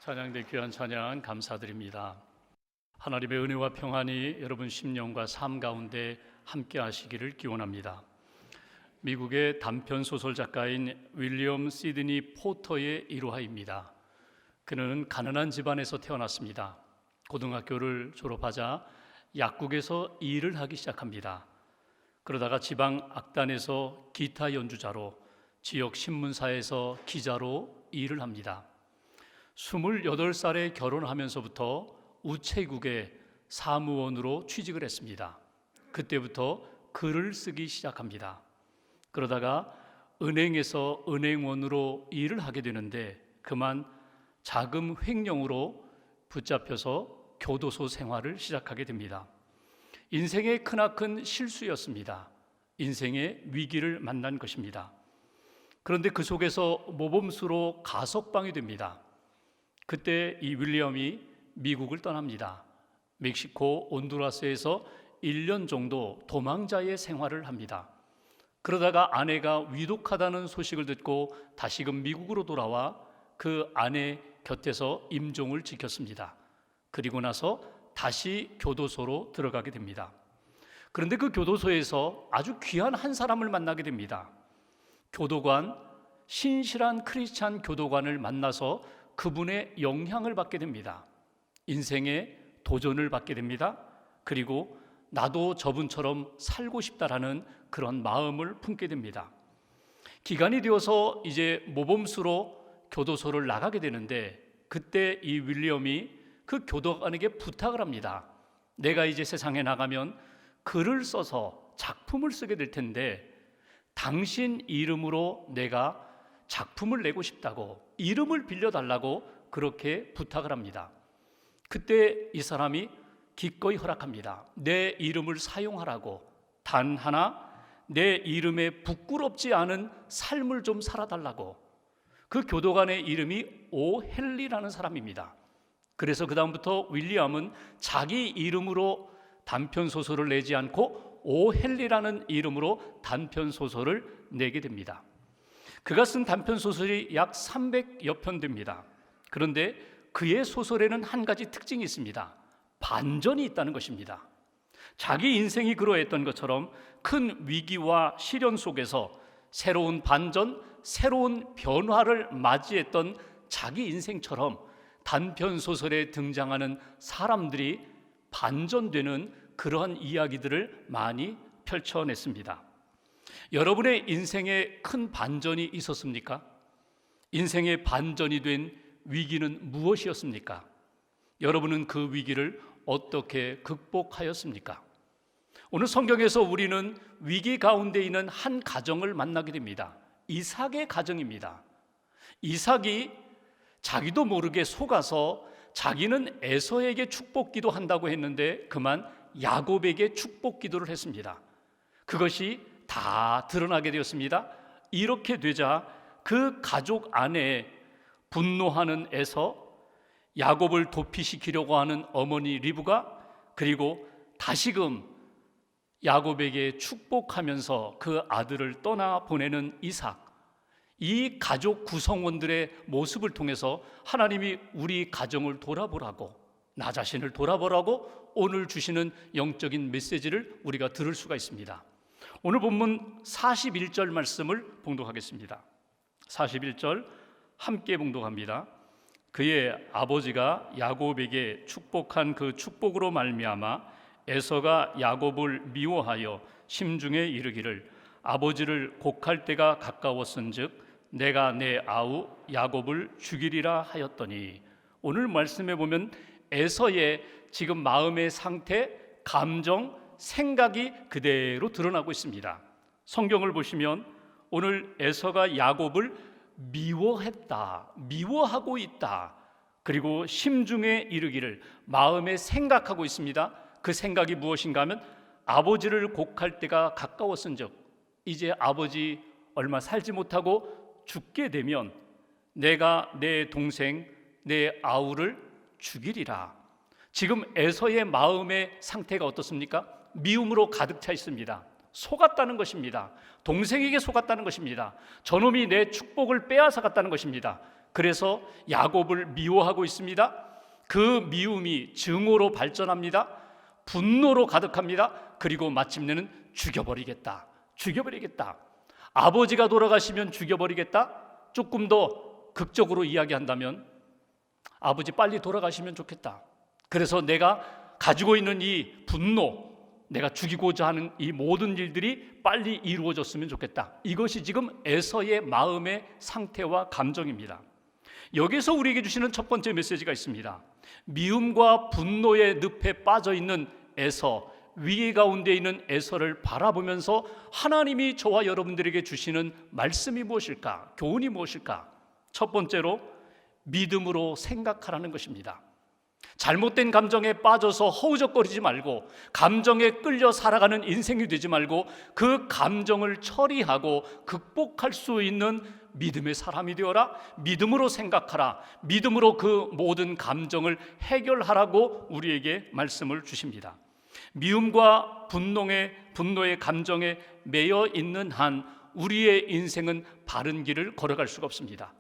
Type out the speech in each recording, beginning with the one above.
찬양대 귀한 찬양 감사드립니다. 하나님의 은혜와 평안이 여러분 심령과 삶 가운데 함께 하시기를 기원합니다. 미국의 단편 소설 작가인 윌리엄 시드니 포터의 일화입니다. 그는 가난한 집안에서 태어났습니다. 고등학교를 졸업하자 약국에서 일을 하기 시작합니다. 그러다가 지방 악단에서 기타 연주자로, 지역 신문사에서 기자로 일을 합니다. 28살에 결혼하면서부터 우체국의 사무원으로 취직을 했습니다. 그때부터 글을 쓰기 시작합니다. 그러다가 은행에서 은행원으로 일을 하게 되는데 그만 자금 횡령으로 붙잡혀서 교도소 생활을 시작하게 됩니다. 인생의 크나큰 실수였습니다. 인생의 위기를 만난 것입니다. 그런데 그 속에서 모범수로 가석방이 됩니다. 그때 이 윌리엄이 미국을 떠납니다. 멕시코 온두라스에서 1년 정도 도망자의 생활을 합니다. 그러다가 아내가 위독하다는 소식을 듣고 다시금 미국으로 돌아와 그 아내 곁에서 임종을 지켰습니다. 그리고 나서 다시 교도소로 들어가게 됩니다. 그런데 그 교도소에서 아주 귀한 한 사람을 만나게 됩니다. 교도관, 신실한 크리스찬 교도관을 만나서 그분의 영향을 받게 됩니다. 인생의 도전을 받게 됩니다. 그리고 나도 저분처럼 살고 싶다라는 그런 마음을 품게 됩니다. 기간이 되어서 이제 모범수로 교도소를 나가게 되는데 그때 이 윌리엄이 그 교도관에게 부탁을 합니다. 내가 이제 세상에 나가면 글을 써서 작품을 쓰게 될 텐데 당신 이름으로 내가 작품을 내고 싶다고, 이름을 빌려달라고 그렇게 부탁을 합니다. 그때 이 사람이 기꺼이 허락합니다. 내 이름을 사용하라고, 단 하나 내 이름에 부끄럽지 않은 삶을 좀 살아달라고. 그 교도관의 이름이 오헨리라는 사람입니다. 그래서 그 다음부터 윌리엄은 자기 이름으로 단편소설을 내지 않고 오헨리라는 이름으로 단편소설을 내게 됩니다. 그가 쓴 단편소설이 약 300여 편 됩니다. 그런데 그의 소설에는 한 가지 특징이 있습니다. 반전이 있다는 것입니다. 자기 인생이 그러했던 것처럼 큰 위기와 시련 속에서 새로운 반전, 새로운 변화를 맞이했던 자기 인생처럼 단편소설에 등장하는 사람들이 반전되는 그러한 이야기들을 많이 펼쳐냈습니다. 여러분의 인생에 큰 반전이 있었습니까? 인생의 반전이 된 위기는 무엇이었습니까? 여러분은 그 위기를 어떻게 극복하였습니까? 오늘 성경에서 우리는 위기 가운데 있는 한 가정을 만나게 됩니다. 이삭의 가정입니다. 이삭이 자기도 모르게 속아서 자기는 에서에게 축복 기도한다고 했는데 그만 야곱에게 축복 기도를 했습니다. 그것이 다 드러나게 되었습니다. 이렇게 되자 그 가족 안에 분노하는 에서, 야곱을 도피시키려고 하는 어머니 리브가, 그리고 다시금 야곱에게 축복하면서 그 아들을 떠나보내는 이삭, 이 가족 구성원들의 모습을 통해서 하나님이 우리 가정을 돌아보라고, 나 자신을 돌아보라고 오늘 주시는 영적인 메시지를 우리가 들을 수가 있습니다. 오늘 본문 41절 말씀을 봉독하겠습니다. 41절 함께 봉독합니다. 그의 아버지가 야곱에게 축복한 그 축복으로 말미암아 에서가 야곱을 미워하여 심중에 이르기를 아버지를 곡할 때가 가까웠은즉 내가 내 아우 야곱을 죽이리라 하였더니. 오늘 말씀에 보면 에서의 지금 마음의 상태, 감정, 생각이 그대로 드러나고 있습니다. 성경을 보시면 오늘 에서가 야곱을 미워했다, 미워하고 있다, 그리고 심중에 이르기를 마음에 생각하고 있습니다. 그 생각이 무엇인가 하면 아버지를 곡할 때가 가까웠은즉 이제 아버지 얼마 살지 못하고 죽게 되면 내가 내 동생 내 아우를 죽이리라. 지금 에서의 마음의 상태가 어떻습니까? 미움으로 가득 차 있습니다. 속았다는 것입니다. 동생에게 속았다는 것입니다. 저놈이 내 축복을 빼앗아갔다는 것입니다. 그래서 야곱을 미워하고 있습니다. 그 미움이 증오로 발전합니다. 분노로 가득합니다. 그리고 마침내는 죽여버리겠다. 아버지가 돌아가시면 죽여버리겠다. 조금 더 극적으로 이야기한다면 아버지 빨리 돌아가시면 좋겠다. 그래서 내가 가지고 있는 이 분노, 내가 죽이고자 하는 이 모든 일들이 빨리 이루어졌으면 좋겠다. 이것이 지금 에서의 마음의 상태와 감정입니다. 여기서 우리에게 주시는 첫 번째 메시지가 있습니다. 미움과 분노의 늪에 빠져 있는 에서, 위기 가운데 있는 에서를 바라보면서 하나님이 저와 여러분들에게 주시는 말씀이 무엇일까? 교훈이 무엇일까? 첫 번째로 믿음으로 생각하라는 것입니다. 잘못된 감정에 빠져서 허우적거리지 말고, 감정에 끌려 살아가는 인생이 되지 말고, 그 감정을 처리하고 극복할 수 있는 믿음의 사람이 되어라. 믿음으로 생각하라. 믿음으로 그 모든 감정을 해결하라고 우리에게 말씀을 주십니다. 미움과 분노의 감정에 매여 있는 한 우리의 인생은 바른 길을 걸어갈 수가 없습니다.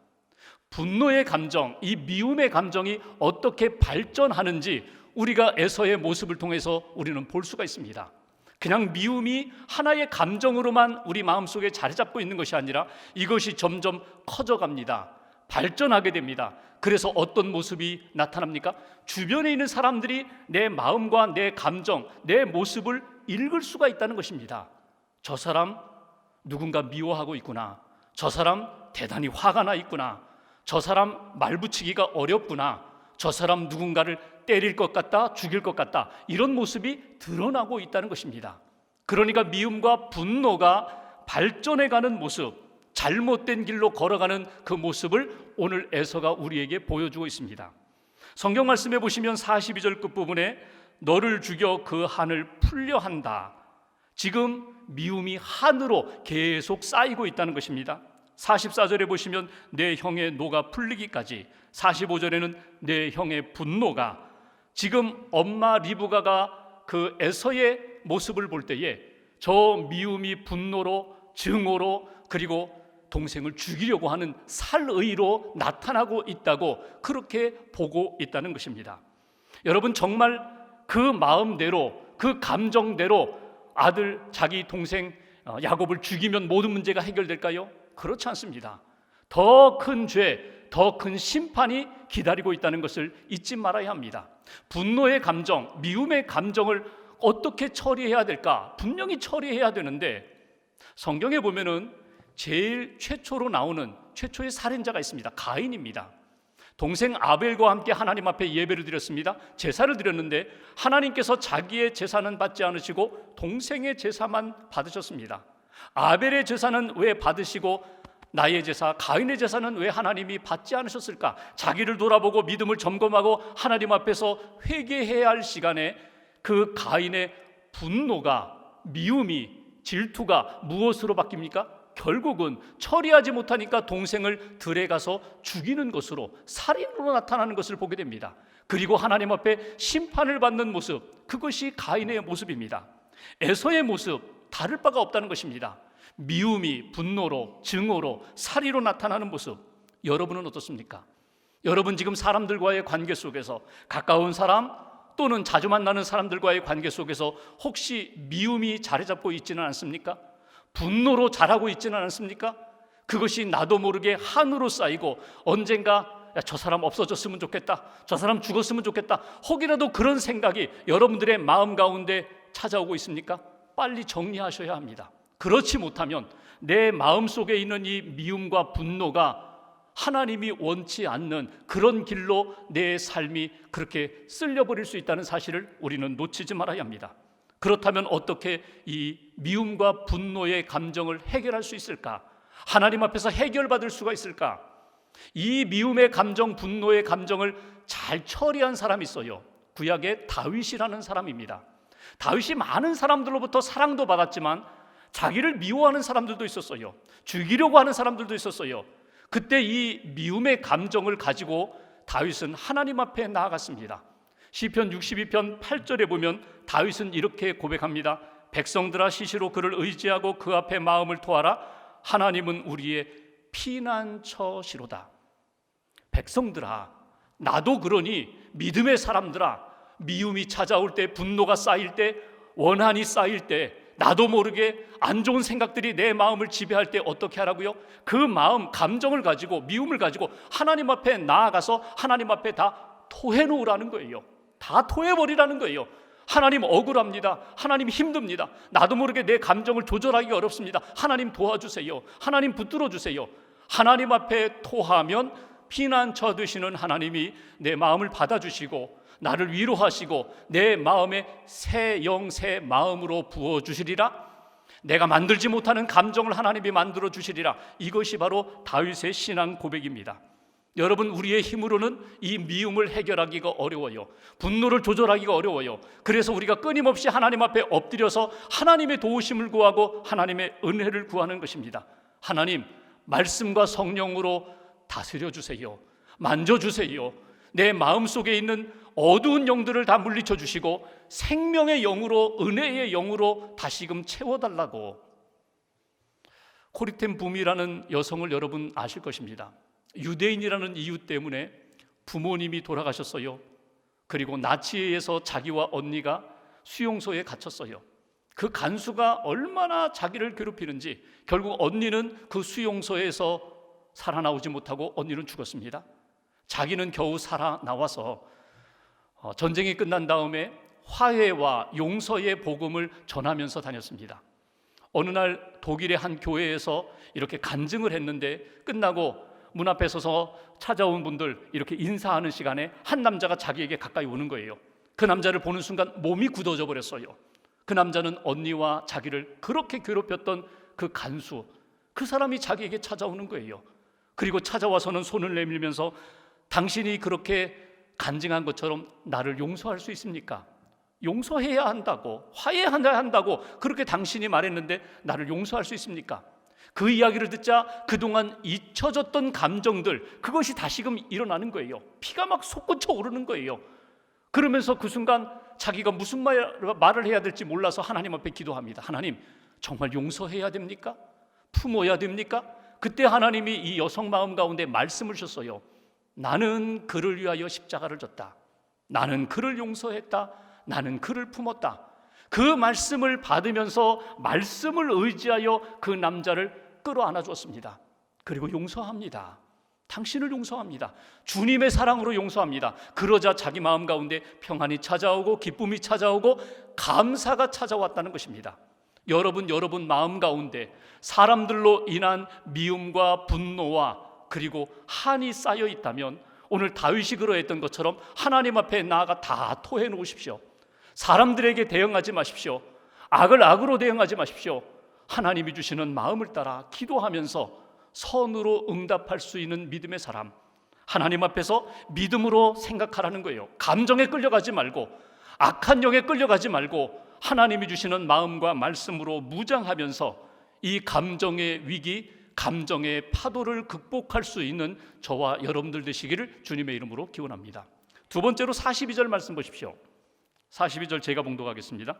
분노의 감정, 이 미움의 감정이 어떻게 발전하는지 우리가 에서의 모습을 통해서 우리는 볼 수가 있습니다. 그냥 미움이 하나의 감정으로만 우리 마음속에 자리 잡고 있는 것이 아니라 이것이 점점 커져갑니다. 발전하게 됩니다. 그래서 어떤 모습이 나타납니까? 주변에 있는 사람들이 내 마음과 내 감정, 내 모습을 읽을 수가 있다는 것입니다. 저 사람 누군가 미워하고 있구나. 저 사람 대단히 화가 나 있구나. 저 사람 말 붙이기가 어렵구나. 저 사람 누군가를 때릴 것 같다, 죽일 것 같다. 이런 모습이 드러나고 있다는 것입니다. 그러니까 미움과 분노가 발전해가는 모습, 잘못된 길로 걸어가는 그 모습을 오늘 에서가 우리에게 보여주고 있습니다. 성경 말씀에 보시면 42절 끝부분에 너를 죽여 그 한을 풀려 한다. 지금 미움이 한으로 계속 쌓이고 있다는 것입니다. 44절에 보시면 내 형의 노가 풀리기까지, 45절에는 내 형의 분노가, 지금 엄마 리브가가 그 에서의 모습을 볼 때에 저 미움이 분노로, 증오로, 그리고 동생을 죽이려고 하는 살의로 나타나고 있다고 그렇게 보고 있다는 것입니다. 여러분, 정말 그 마음대로, 그 감정대로 아들, 자기 동생 야곱을 죽이면 모든 문제가 해결될까요? 그렇지 않습니다. 더 큰 죄, 더 큰 심판이 기다리고 있다는 것을 잊지 말아야 합니다. 분노의 감정, 미움의 감정을 어떻게 처리해야 될까? 분명히 처리해야 되는데 성경에 보면은 제일 최초로 나오는 최초의 살인자가 있습니다. 가인입니다. 동생 아벨과 함께 하나님 앞에 예배를 드렸습니다. 제사를 드렸는데 하나님께서 자기의 제사는 받지 않으시고 동생의 제사만 받으셨습니다. 아벨의 제사는 왜 받으시고 나의 제사, 가인의 제사는 왜 하나님이 받지 않으셨을까? 자기를 돌아보고 믿음을 점검하고 하나님 앞에서 회개해야 할 시간에 그 가인의 분노가, 미움이, 질투가 무엇으로 바뀝니까? 결국은 처리하지 못하니까 동생을 들에 가서 죽이는 것으로, 살인으로 나타나는 것을 보게 됩니다. 그리고 하나님 앞에 심판을 받는 모습, 그것이 가인의 모습입니다. 에서의 모습, 다를 바가 없다는 것입니다. 미움이 분노로, 증오로, 살이로 나타나는 모습, 여러분은 어떻습니까? 여러분 지금 사람들과의 관계 속에서, 가까운 사람 또는 자주 만나는 사람들과의 관계 속에서 혹시 미움이 자리 잡고 있지는 않습니까? 분노로 자라고 있지는 않습니까? 그것이 나도 모르게 한으로 쌓이고 언젠가 저 사람 없어졌으면 좋겠다, 저 사람 죽었으면 좋겠다, 혹이라도 그런 생각이 여러분들의 마음 가운데 찾아오고 있습니까? 빨리 정리하셔야 합니다. 그렇지 못하면 내 마음속에 있는 이 미움과 분노가 하나님이 원치 않는 그런 길로 내 삶이 그렇게 쓸려버릴 수 있다는 사실을 우리는 놓치지 말아야 합니다. 그렇다면 어떻게 이 미움과 분노의 감정을 해결할 수 있을까? 하나님 앞에서 해결받을 수가 있을까? 이 미움의 감정, 분노의 감정을 잘 처리한 사람이 있어요. 구약의 다윗이라는 사람입니다. 다윗이 많은 사람들로부터 사랑도 받았지만 자기를 미워하는 사람들도 있었어요. 죽이려고 하는 사람들도 있었어요. 그때 이 미움의 감정을 가지고 다윗은 하나님 앞에 나아갔습니다. 시편 62편 8절에 보면 다윗은 이렇게 고백합니다. 백성들아 시시로 그를 의지하고 그 앞에 마음을 토하라. 하나님은 우리의 피난처시로다. 백성들아, 나도 그러니 믿음의 사람들아, 미움이 찾아올 때, 분노가 쌓일 때, 원한이 쌓일 때, 나도 모르게 안 좋은 생각들이 내 마음을 지배할 때 어떻게 하라고요? 그 마음, 감정을 가지고, 미움을 가지고 하나님 앞에 나아가서 하나님 앞에 다 토해놓으라는 거예요. 다 토해버리라는 거예요. 하나님 억울합니다. 하나님 힘듭니다. 나도 모르게 내 감정을 조절하기 어렵습니다. 하나님 도와주세요. 하나님 붙들어 주세요. 하나님 앞에 토하면 피난처 되시는 하나님이 내 마음을 받아주시고 나를 위로하시고 내 마음에 새 영, 새 마음으로 부어주시리라. 내가 만들지 못하는 감정을 하나님이 만들어 주시리라. 이것이 바로 다윗의 신앙 고백입니다. 여러분, 우리의 힘으로는 이 미움을 해결하기가 어려워요. 분노를 조절하기가 어려워요. 그래서 우리가 끊임없이 하나님 앞에 엎드려서 하나님의 도우심을 구하고 하나님의 은혜를 구하는 것입니다. 하나님, 말씀과 성령으로 다스려 주세요. 만져주세요. 내 마음속에 있는 어두운 영들을 다 물리쳐 주시고 생명의 영으로, 은혜의 영으로 다시금 채워달라고. 코리텐 붐이라는 여성을 여러분 아실 것입니다. 유대인이라는 이유 때문에 부모님이 돌아가셨어요. 그리고 나치에 의해서 자기와 언니가 수용소에 갇혔어요. 그 간수가 얼마나 자기를 괴롭히는지 결국 언니는 그 수용소에서 살아나오지 못하고 언니는 죽었습니다. 자기는 겨우 살아나와서 전쟁이 끝난 다음에 화해와 용서의 복음을 전하면서 다녔습니다. 어느 날 독일의 한 교회에서 이렇게 간증을 했는데 끝나고 문 앞에 서서 찾아온 분들 이렇게 인사하는 시간에 한 남자가 자기에게 가까이 오는 거예요. 그 남자를 보는 순간 몸이 굳어져 버렸어요. 그 남자는 언니와 자기를 그렇게 괴롭혔던 그 간수, 그 사람이 자기에게 찾아오는 거예요. 그리고 찾아와서는 손을 내밀면서 당신이 그렇게 간증한 것처럼 나를 용서할 수 있습니까? 용서해야 한다고, 화해해야 한다고 그렇게 당신이 말했는데 나를 용서할 수 있습니까? 그 이야기를 듣자 그동안 잊혀졌던 감정들, 그것이 다시금 일어나는 거예요. 피가 막 솟구쳐 오르는 거예요. 그러면서 그 순간 자기가 무슨 말을 해야 될지 몰라서 하나님 앞에 기도합니다. 하나님, 정말 용서해야 됩니까? 품어야 됩니까? 그때 하나님이 이 여성 마음 가운데 말씀을 주셨어요. 나는 그를 위하여 십자가를 졌다. 나는 그를 용서했다. 나는 그를 품었다. 그 말씀을 받으면서 말씀을 의지하여 그 남자를 끌어안아 주었습니다. 그리고 용서합니다. 당신을 용서합니다. 주님의 사랑으로 용서합니다. 그러자 자기 마음 가운데 평안이 찾아오고 기쁨이 찾아오고 감사가 찾아왔다는 것입니다. 여러분 마음 가운데 사람들로 인한 미움과 분노와 그리고 한이 쌓여 있다면 오늘 다윗이 그러했던 것처럼 하나님 앞에 나아가 다 토해 놓으십시오. 사람들에게 대응하지 마십시오. 악을 악으로 대응하지 마십시오. 하나님이 주시는 마음을 따라 기도하면서 선으로 응답할 수 있는 믿음의 사람, 하나님 앞에서 믿음으로 생각하라는 거예요. 감정에 끌려가지 말고, 악한 영에 끌려가지 말고 하나님이 주시는 마음과 말씀으로 무장하면서 이 감정의 위기, 감정의 파도를 극복할 수 있는 저와 여러분들 되시기를 주님의 이름으로 기원합니다. 두 번째로 42절 말씀 보십시오. 42절 제가 봉독하겠습니다.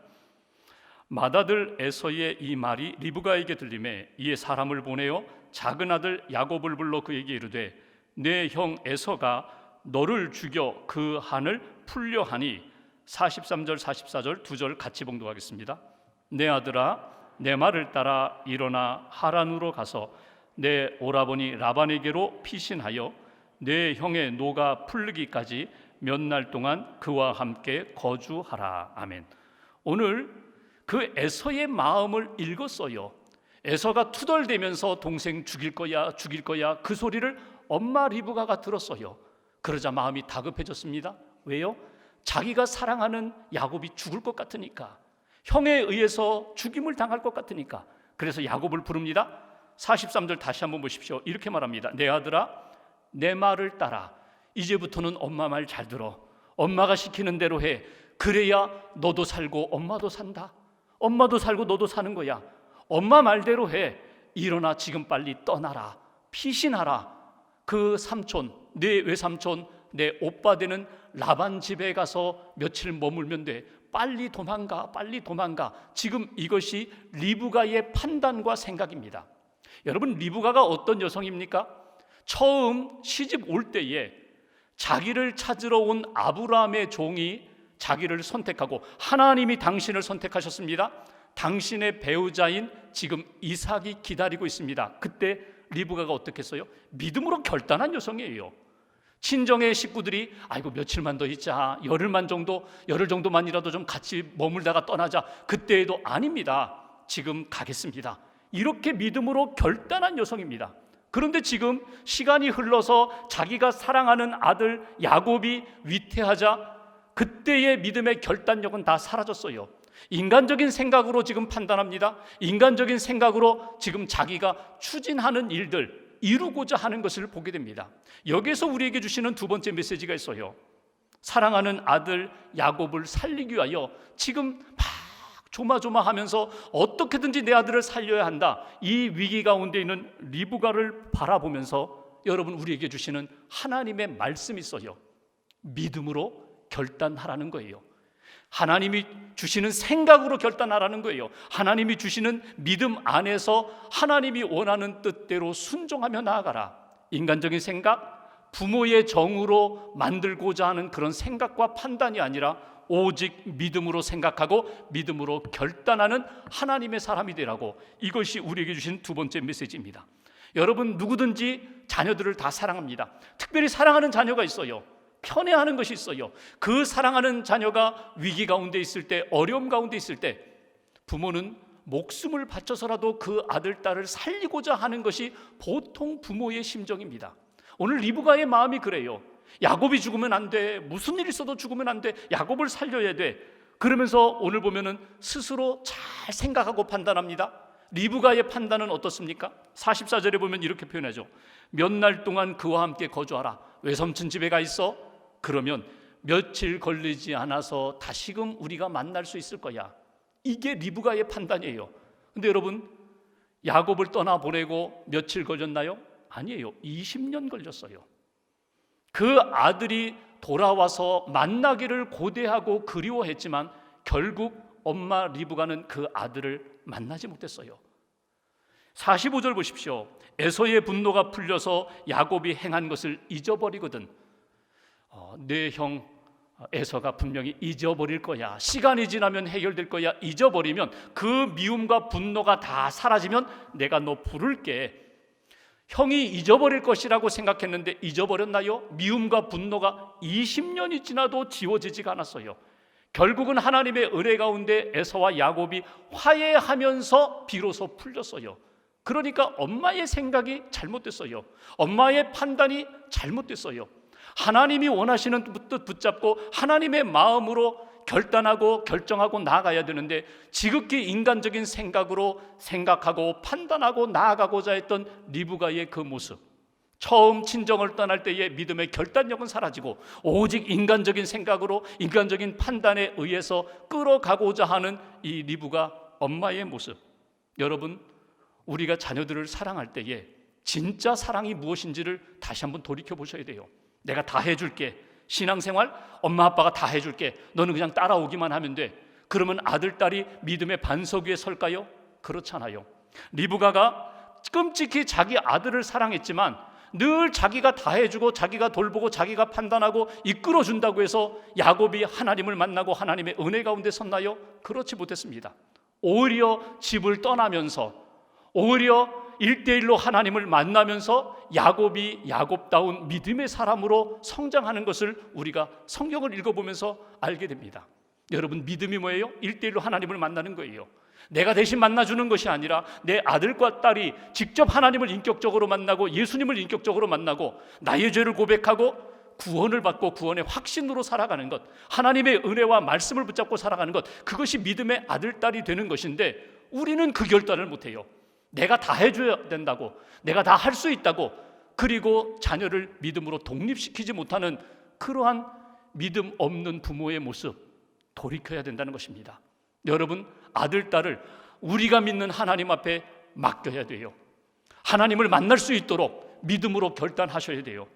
맏아들 에서의 이 말이 리브가에게 들리매 이에 사람을 보내어 작은 아들 야곱을 불러 그에게 이르되 내 형 에서가 너를 죽여 그 한을 풀려 하니. 43절 44절 두 절 같이 봉독하겠습니다. 내 아들아, 내 말을 따라 일어나 하란으로 가서 내 오라버니 라반에게로 피신하여 내 형의 노가 풀리기까지 몇 날 동안 그와 함께 거주하라. 아멘. 오늘 그 에서의 마음을 읽었어요. 에서가 투덜대면서 동생 죽일 거야 그 소리를 엄마 리브가가 들었어요. 그러자 마음이 다급해졌습니다. 왜요? 자기가 사랑하는 야곱이 죽을 것 같으니까, 형에 의해서 죽임을 당할 것 같으니까. 그래서 야곱을 부릅니다. 43절 다시 한번 보십시오. 이렇게 말합니다. 내 아들아, 내 말을 따라. 이제부터는 엄마 말 잘 들어. 엄마가 시키는 대로 해. 그래야 너도 살고 엄마도 산다. 엄마도 살고 너도 사는 거야. 엄마 말대로 해. 일어나 지금 빨리 떠나라. 피신하라. 그 삼촌, 내 외삼촌, 내 오빠 되는 라반 집에 가서 며칠 머물면 돼. 빨리 도망가, 빨리 도망가. 지금 이것이 리브가의 판단과 생각입니다. 여러분, 리브가가 어떤 여성입니까? 처음 시집 올 때에 자기를 찾으러 온 아브라함의 종이 자기를 선택하고 하나님이 당신을 선택하셨습니다. 당신의 배우자인 지금 이삭이 기다리고 있습니다. 그때 리브가가 어떻게 했어요? 믿음으로 결단한 여성이에요. 친정의 식구들이 아이고 며칠만 더 있자, 열흘 정도만이라도 좀 같이 머물다가 떠나자. 그때에도 아닙니다. 지금 가겠습니다. 이렇게 믿음으로 결단한 여성입니다. 그런데 지금 시간이 흘러서 자기가 사랑하는 아들 야곱이 위태하자 그때의 믿음의 결단력은 다 사라졌어요. 인간적인 생각으로 지금 판단합니다. 인간적인 생각으로 지금 자기가 추진하는 일들, 이루고자 하는 것을 보게 됩니다. 여기에서 우리에게 주시는 두 번째 메시지가 있어요. 사랑하는 아들 야곱을 살리기 위하여 지금 막 조마조마하면서 어떻게든지 내 아들을 살려야 한다. 이 위기 가운데 있는 리브가를 바라보면서 여러분 우리에게 주시는 하나님의 말씀이 있어요. 믿음으로 결단하라는 거예요. 하나님이 주시는 생각으로 결단하라는 거예요. 하나님이 주시는 믿음 안에서 하나님이 원하는 뜻대로 순종하며 나아가라. 인간적인 생각, 부모의 정으로 만들고자 하는 그런 생각과 판단이 아니라 오직 믿음으로 생각하고 믿음으로 결단하는 하나님의 사람이 되라고, 이것이 우리에게 주신 두 번째 메시지입니다. 여러분 누구든지 자녀들을 다 사랑합니다. 특별히 사랑하는 자녀가 있어요. 편애하는 것이 있어요. 그 사랑하는 자녀가 위기 가운데 있을 때, 어려움 가운데 있을 때 부모는 목숨을 바쳐서라도 그 아들, 딸을 살리고자 하는 것이 보통 부모의 심정입니다. 오늘 리브가의 마음이 그래요. 야곱이 죽으면 안 돼. 무슨 일 있어도 죽으면 안 돼. 야곱을 살려야 돼. 그러면서 오늘 보면은 스스로 잘 생각하고 판단합니다. 리브가의 판단은 어떻습니까? 44절에 보면 이렇게 표현하죠. 몇 날 동안 그와 함께 거주하라. 외삼촌 집에 가 있어. 그러면 며칠 걸리지 않아서 다시금 우리가 만날 수 있을 거야. 이게 리브가의 판단이에요. 근데 여러분 야곱을 떠나보내고 며칠 걸렸나요? 아니에요. 20년 걸렸어요. 그 아들이 돌아와서 만나기를 고대하고 그리워했지만 결국 엄마 리브가는 그 아들을 만나지 못했어요. 45절 보십시오. 에서의 분노가 풀려서 야곱이 행한 것을 잊어버리거든. 내 형 에서가 분명히 잊어버릴 거야. 시간이 지나면 해결될 거야. 잊어버리면, 그 미움과 분노가 다 사라지면 내가 너 부를게. 형이 잊어버릴 것이라고 생각했는데 잊어버렸나요? 미움과 분노가 20년이 지나도 지워지지가 않았어요. 결국은 하나님의 은혜 가운데 에서와 야곱이 화해하면서 비로소 풀렸어요. 그러니까 엄마의 생각이 잘못됐어요. 엄마의 판단이 잘못됐어요. 하나님이 원하시는 뜻 붙잡고 하나님의 마음으로 결단하고 결정하고 나아가야 되는데 지극히 인간적인 생각으로 생각하고 판단하고 나아가고자 했던 리브가의 그 모습, 처음 친정을 떠날 때의 믿음의 결단력은 사라지고 오직 인간적인 생각으로 인간적인 판단에 의해서 끌어가고자 하는 이 리브가 엄마의 모습. 여러분, 우리가 자녀들을 사랑할 때에 진짜 사랑이 무엇인지를 다시 한번 돌이켜 보셔야 돼요. 내가 다 해줄게. 신앙생활 엄마 아빠가 다 해줄게. 너는 그냥 따라오기만 하면 돼. 그러면 아들, 딸이 믿음의 반석 위에 설까요? 그렇잖아요. 리브가가 끔찍히 자기 아들을 사랑했지만 늘 자기가 다 해주고 자기가 돌보고 자기가 판단하고 이끌어준다고 해서 야곱이 하나님을 만나고 하나님의 은혜 가운데 섰나요? 그렇지 못했습니다. 오히려 집을 떠나면서, 오히려 1대1로 하나님을 만나면서 야곱이 야곱다운 믿음의 사람으로 성장하는 것을 우리가 성경을 읽어보면서 알게 됩니다. 여러분, 믿음이 뭐예요? 1대1로 하나님을 만나는 거예요. 내가 대신 만나주는 것이 아니라 내 아들과 딸이 직접 하나님을 인격적으로 만나고 예수님을 인격적으로 만나고 나의 죄를 고백하고 구원을 받고 구원의 확신으로 살아가는 것, 하나님의 은혜와 말씀을 붙잡고 살아가는 것, 그것이 믿음의 아들, 딸이 되는 것인데 우리는 그 결단을 못해요. 내가 다 해줘야 된다고, 내가 다 할 수 있다고, 그리고 자녀를 믿음으로 독립시키지 못하는 그러한 믿음 없는 부모의 모습, 돌이켜야 된다는 것입니다. 여러분, 아들, 딸을 우리가 믿는 하나님 앞에 맡겨야 돼요. 하나님을 만날 수 있도록 믿음으로 결단하셔야 돼요.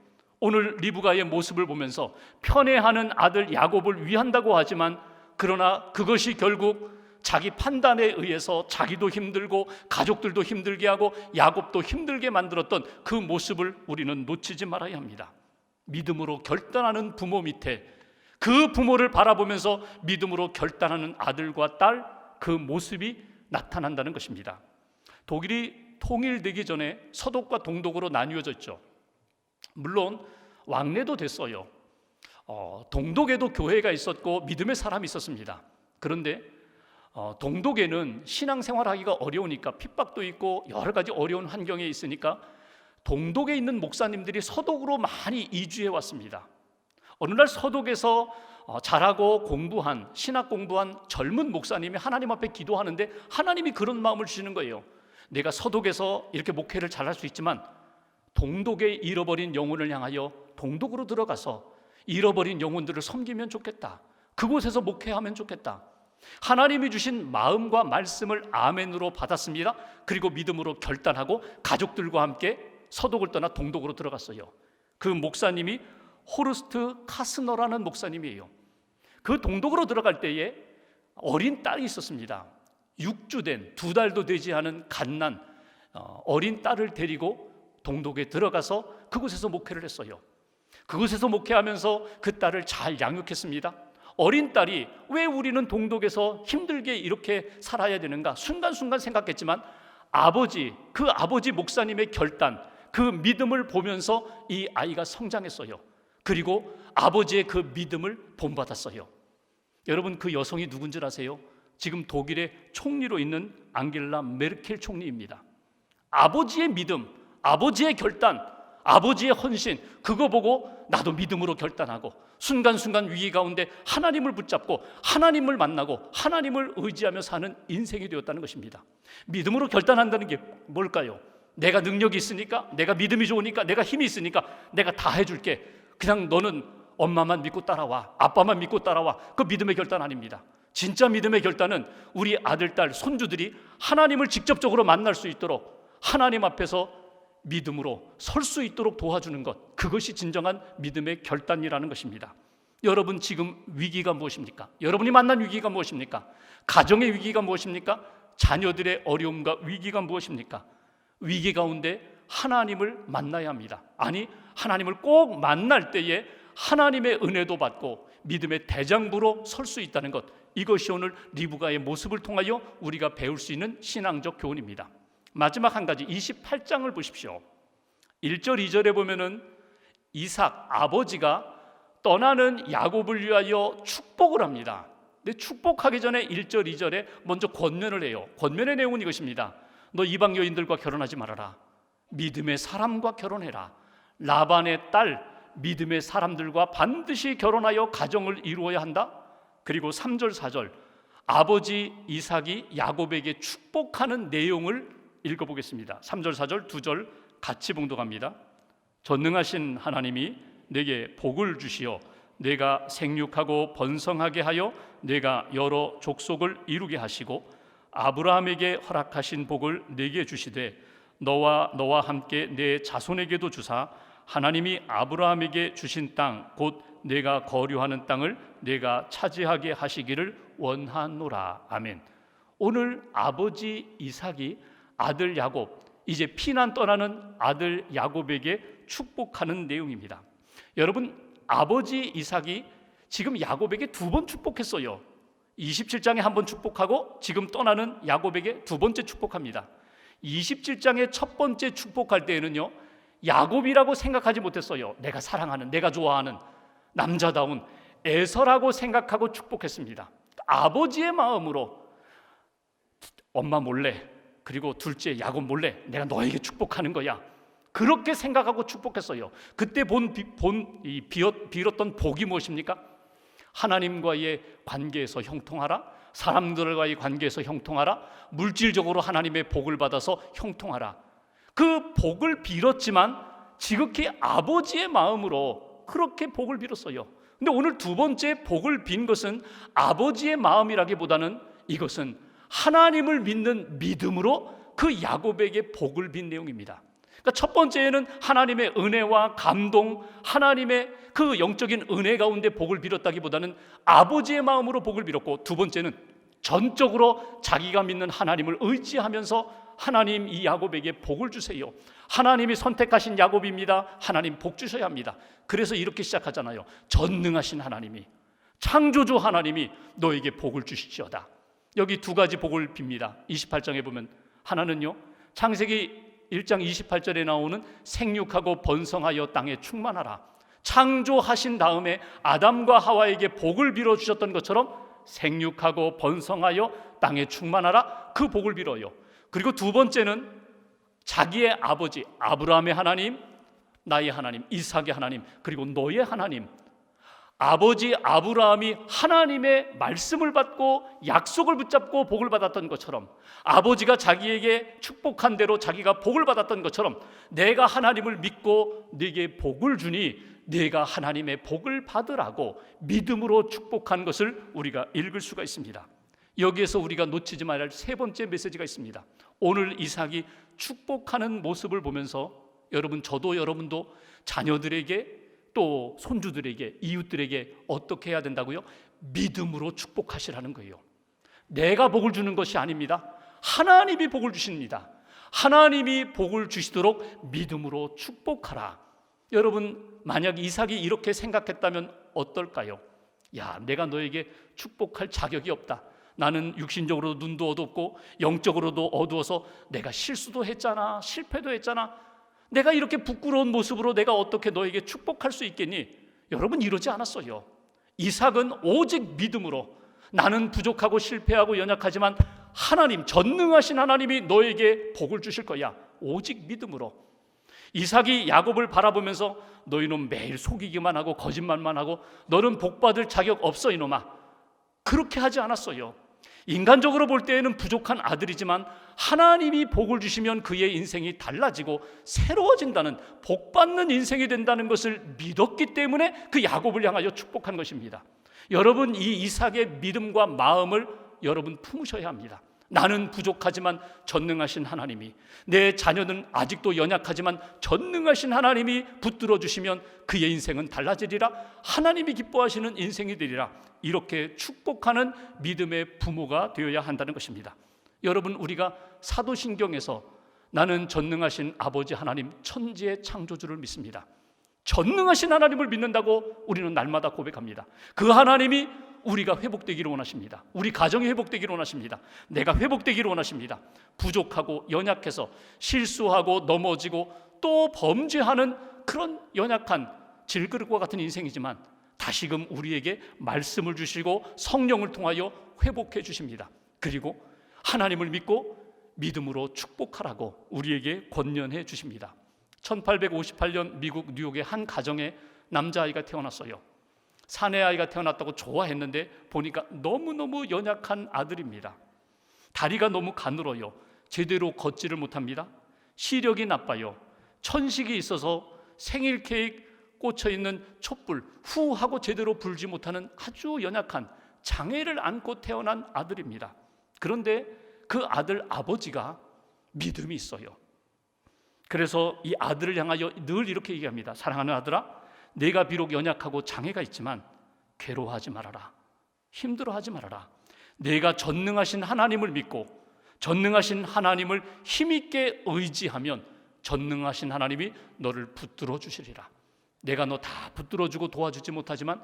오늘 리브가의 모습을 보면서 편애하는 아들 야곱을 위한다고 하지만 그러나 그것이 결국 자기 판단에 의해서 자기도 힘들고 가족들도 힘들게 하고 야곱도 힘들게 만들었던 그 모습을 우리는 놓치지 말아야 합니다. 믿음으로 결단하는 부모 밑에 그 부모를 바라보면서 믿음으로 결단하는 아들과 딸, 그 모습이 나타난다는 것입니다. 독일이 통일되기 전에 서독과 동독으로 나뉘어졌죠. 물론 왕래도 됐어요. 동독에도 교회가 있었고 믿음의 사람이 있었습니다. 그런데 동독에는 신앙생활하기가 어려우니까 핍박도 있고 여러 가지 어려운 환경에 있으니까 동독에 있는 목사님들이 서독으로 많이 이주해 왔습니다. 어느 날 서독에서 잘하고 공부한, 신학 공부한 젊은 목사님이 하나님 앞에 기도하는데 하나님이 그런 마음을 주시는 거예요. 내가 서독에서 이렇게 목회를 잘할 수 있지만 동독에 잃어버린 영혼을 향하여 동독으로 들어가서 잃어버린 영혼들을 섬기면 좋겠다. 그곳에서 목회하면 좋겠다. 하나님이 주신 마음과 말씀을 아멘으로 받았습니다. 그리고 믿음으로 결단하고 가족들과 함께 서독을 떠나 동독으로 들어갔어요. 그 목사님이 호르스트 카스너라는 목사님이에요. 그 동독으로 들어갈 때에 어린 딸이 있었습니다. 육주된 2달도 되지 않은 갓난 어린 딸을 데리고 동독에 들어가서 그곳에서 목회를 했어요. 그곳에서 목회하면서 그 딸을 잘 양육했습니다. 어린 딸이 왜 우리는 동독에서 힘들게 이렇게 살아야 되는가 순간순간 생각했지만 그 아버지 목사님의 결단, 그 믿음을 보면서 이 아이가 성장했어요. 그리고 아버지의 그 믿음을 본받았어요. 여러분, 그 여성이 누군지 아세요? 지금 독일의 총리로 있는 앙겔라 메르켈 총리입니다. 아버지의 믿음, 아버지의 결단, 아버지의 헌신, 그거 보고 나도 믿음으로 결단하고 순간순간 위기 가운데 하나님을 붙잡고 하나님을 만나고 하나님을 의지하며 사는 인생이 되었다는 것입니다. 믿음으로 결단한다는 게 뭘까요? 내가 능력이 있으니까, 내가 믿음이 좋으니까, 내가 힘이 있으니까 내가 다 해줄게. 그냥 너는 엄마만 믿고 따라와, 아빠만 믿고 따라와. 그 믿음의 결단 아닙니다. 진짜 믿음의 결단은 우리 아들, 딸, 손주들이 하나님을 직접적으로 만날 수 있도록 하나님 앞에서 믿음으로 설 수 있도록 도와주는 것, 그것이 진정한 믿음의 결단이라는 것입니다. 여러분, 지금 위기가 무엇입니까? 여러분이 만난 위기가 무엇입니까? 가정의 위기가 무엇입니까? 자녀들의 어려움과 위기가 무엇입니까? 위기 가운데 하나님을 만나야 합니다. 아니, 하나님을 꼭 만날 때에 하나님의 은혜도 받고 믿음의 대장부로 설 수 있다는 것, 이것이 오늘 리브가의 모습을 통하여 우리가 배울 수 있는 신앙적 교훈입니다. 마지막 한 가지, 28장을 보십시오. 1절 2절에 보면은 이삭 아버지가 떠나는 야곱을 위하여 축복을 합니다. 근데 축복하기 전에 1절 2절에 먼저 권면을 해요. 권면의 내용은 이것입니다. 너 이방 여인들과 결혼하지 말아라. 믿음의 사람과 결혼해라. 라반의 딸 믿음의 사람들과 반드시 결혼하여 가정을 이루어야 한다. 그리고 3절 4절 아버지 이삭이 야곱에게 축복하는 내용을 읽어보겠습니다. 3절 4절 2절 같이 봉독합니다. 전능하신 하나님이 내게 복을 주시어 내가 생육하고 번성하게 하여 내가 여러 족속을 이루게 하시고 아브라함에게 허락하신 복을 내게 주시되 너와 함께 내 자손에게도 주사 하나님이 아브라함에게 주신 땅 곧 내가 거류하는 땅을 내가 차지하게 하시기를 원하노라. 아멘. 오늘 아버지 이삭이 아들 야곱, 이제 피난 떠나는 아들 야곱에게 축복하는 내용입니다. 여러분, 아버지 이삭이 지금 야곱에게 2번 축복했어요. 27장에 한 번 축복하고 지금 떠나는 야곱에게 2번째 축복합니다. 27장의 첫 번째 축복할 때에는요, 야곱이라고 생각하지 못했어요. 내가 사랑하는, 내가 좋아하는 남자다운 에서라고 생각하고 축복했습니다. 아버지의 마음으로 엄마 몰래, 그리고 둘째 야곱 몰래 내가 너에게 축복하는 거야, 그렇게 생각하고 축복했어요. 그때 빌었던 복이 무엇입니까? 하나님과의 관계에서 형통하라, 사람들과의 관계에서 형통하라, 물질적으로 하나님의 복을 받아서 형통하라. 그 복을 빌었지만 지극히 아버지의 마음으로 그렇게 복을 빌었어요. 근데 오늘 2번째 복을 빈 것은 아버지의 마음이라기보다는 이것은 하나님을 믿는 믿음으로 그 야곱에게 복을 빈 내용입니다. 그러니까 첫 번째는 하나님의 은혜와 감동, 하나님의 그 영적인 은혜 가운데 복을 빌었다기보다는 아버지의 마음으로 복을 빌었고, 2번째는 전적으로 자기가 믿는 하나님을 의지하면서 하나님 이 야곱에게 복을 주세요. 하나님이 선택하신 야곱입니다. 하나님 복 주셔야 합니다. 그래서 이렇게 시작하잖아요. 전능하신 하나님이, 창조주 하나님이 너에게 복을 주시지어다. 여기 두 가지 복을 빕니다. 28장에 보면 하나는요, 창세기 1장 28절에 나오는 생육하고 번성하여 땅에 충만하라. 창조하신 다음에 아담과 하와에게 복을 빌어주셨던 것처럼 생육하고 번성하여 땅에 충만하라, 그 복을 빌어요. 그리고 두 번째는 자기의 아버지 아브라함의 하나님, 나의 하나님 이삭의 하나님, 그리고 너의 하나님, 아버지 아브라함이 하나님의 말씀을 받고 약속을 붙잡고 복을 받았던 것처럼, 아버지가 자기에게 축복한 대로 자기가 복을 받았던 것처럼 내가 하나님을 믿고 네게 복을 주니 네가 하나님의 복을 받으라고 믿음으로 축복한 것을 우리가 읽을 수가 있습니다. 여기에서 우리가 놓치지 말아야 할 세 번째 메시지가 있습니다. 오늘 이삭이 축복하는 모습을 보면서 여러분, 저도 여러분도 자녀들에게 또 손주들에게, 이웃들에게 어떻게 해야 된다고요? 믿음으로 축복하시라는 거예요. 내가 복을 주는 것이 아닙니다. 하나님이 복을 주십니다. 하나님이 복을 주시도록 믿음으로 축복하라. 여러분, 만약 이삭이 이렇게 생각했다면 어떨까요? 야, 내가 너에게 축복할 자격이 없다. 나는 육신적으로도 눈도 어둡고 영적으로도 어두워서 내가 실수도 했잖아, 실패도 했잖아. 내가 이렇게 부끄러운 모습으로 내가 어떻게 너에게 축복할 수 있겠니? 여러분, 이러지 않았어요. 이삭은 오직 믿음으로, 나는 부족하고 실패하고 연약하지만 하나님, 전능하신 하나님이 너에게 복을 주실 거야. 오직 믿음으로. 이삭이 야곱을 바라보면서 너희는 매일 속이기만 하고 거짓말만 하고 너는 복받을 자격 없어 이놈아, 그렇게 하지 않았어요. 인간적으로 볼 때에는 부족한 아들이지만 하나님이 복을 주시면 그의 인생이 달라지고 새로워진다는, 복받는 인생이 된다는 것을 믿었기 때문에 그 야곱을 향하여 축복한 것입니다. 여러분, 이 이삭의 믿음과 마음을 여러분 품으셔야 합니다. 나는 부족하지만 전능하신 하나님이, 내 자녀는 아직도 연약하지만 전능하신 하나님이 붙들어 주시면 그의 인생은 달라지리라, 하나님이 기뻐하시는 인생이 되리라. 이렇게 축복하는 믿음의 부모가 되어야 한다는 것입니다. 여러분, 우리가 사도신경에서 나는 전능하신 아버지 하나님, 천지의 창조주를 믿습니다. 전능하신 하나님을 믿는다고 우리는 날마다 고백합니다. 그 하나님이 우리가 회복되기를 원하십니다. 우리 가정이 회복되기를 원하십니다. 내가 회복되기를 원하십니다. 부족하고 연약해서 실수하고 넘어지고 또 범죄하는 그런 연약한 질그릇과 같은 인생이지만 다시금 우리에게 말씀을 주시고 성령을 통하여 회복해 주십니다. 그리고 하나님을 믿고 믿음으로 축복하라고 우리에게 권면해 주십니다. 1858년 미국 뉴욕의 한 가정에 남자아이가 태어났어요. 사내아이가 태어났다고 좋아했는데 보니까 너무너무 연약한 아들입니다. 다리가 너무 가늘어요. 제대로 걷지를 못합니다. 시력이 나빠요. 천식이 있어서 생일 케이크 꽂혀있는 촛불 후 하고 제대로 불지 못하는 아주 연약한 장애를 안고 태어난 아들입니다. 그런데 그 아들 아버지가 믿음이 있어요. 그래서 이 아들을 향하여 늘 이렇게 얘기합니다. 사랑하는 아들아, 내가 비록 연약하고 장애가 있지만 괴로워하지 말아라. 힘들어하지 말아라. 내가 전능하신 하나님을 믿고 전능하신 하나님을 힘있게 의지하면 전능하신 하나님이 너를 붙들어 주시리라. 내가 너 다 붙들어주고 도와주지 못하지만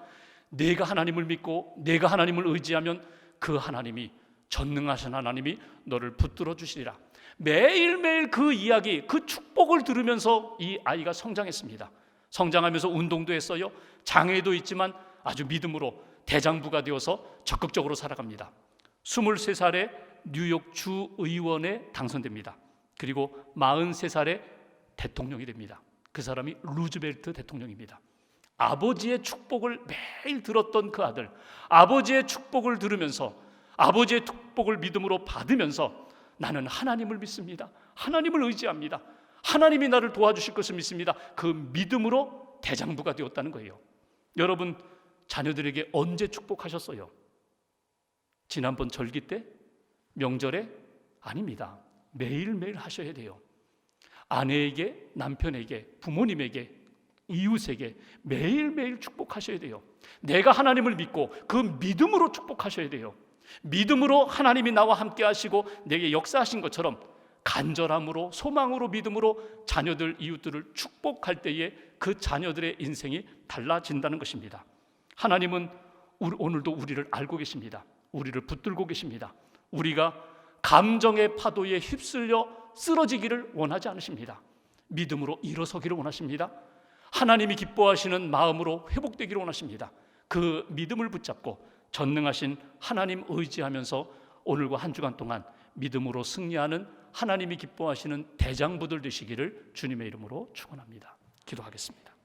내가 하나님을 믿고 내가 하나님을 의지하면 그 하나님이, 전능하신 하나님이 너를 붙들어 주시리라. 매일매일 그 이야기, 그 축복을 들으면서 이 아이가 성장했습니다. 성장하면서 운동도 했어요. 장애도 있지만 아주 믿음으로 대장부가 되어서 적극적으로 살아갑니다. 23살에 뉴욕 주의원에 당선됩니다. 그리고 43살에 대통령이 됩니다. 그 사람이 루즈벨트 대통령입니다. 아버지의 축복을 매일 들었던 그 아들, 아버지의 축복을 들으면서, 아버지의 축복을 믿음으로 받으면서 나는 하나님을 믿습니다. 하나님을 의지합니다. 하나님이 나를 도와주실 것을 믿습니다. 그 믿음으로 대장부가 되었다는 거예요. 여러분, 자녀들에게 언제 축복하셨어요? 지난번 절기 때? 명절에? 아닙니다. 매일매일 하셔야 돼요. 아내에게, 남편에게, 부모님에게, 이웃에게 매일매일 축복하셔야 돼요. 내가 하나님을 믿고 그 믿음으로 축복하셔야 돼요. 믿음으로 하나님이 나와 함께 하시고 내게 역사하신 것처럼 간절함으로, 소망으로, 믿음으로 자녀들, 이웃들을 축복할 때에 그 자녀들의 인생이 달라진다는 것입니다. 하나님은 오늘도 우리를 알고 계십니다. 우리를 붙들고 계십니다. 우리가 감정의 파도에 휩쓸려 쓰러지기를 원하지 않으십니다. 믿음으로 일어서기를 원하십니다. 하나님이 기뻐하시는 마음으로 회복되기를 원하십니다. 그 믿음을 붙잡고 전능하신 하나님 의지하면서 오늘과 한 주간 동안 믿음으로 승리하는 하나님이 기뻐하시는 대장부들 되시기를 주님의 이름으로 축원합니다. 기도하겠습니다.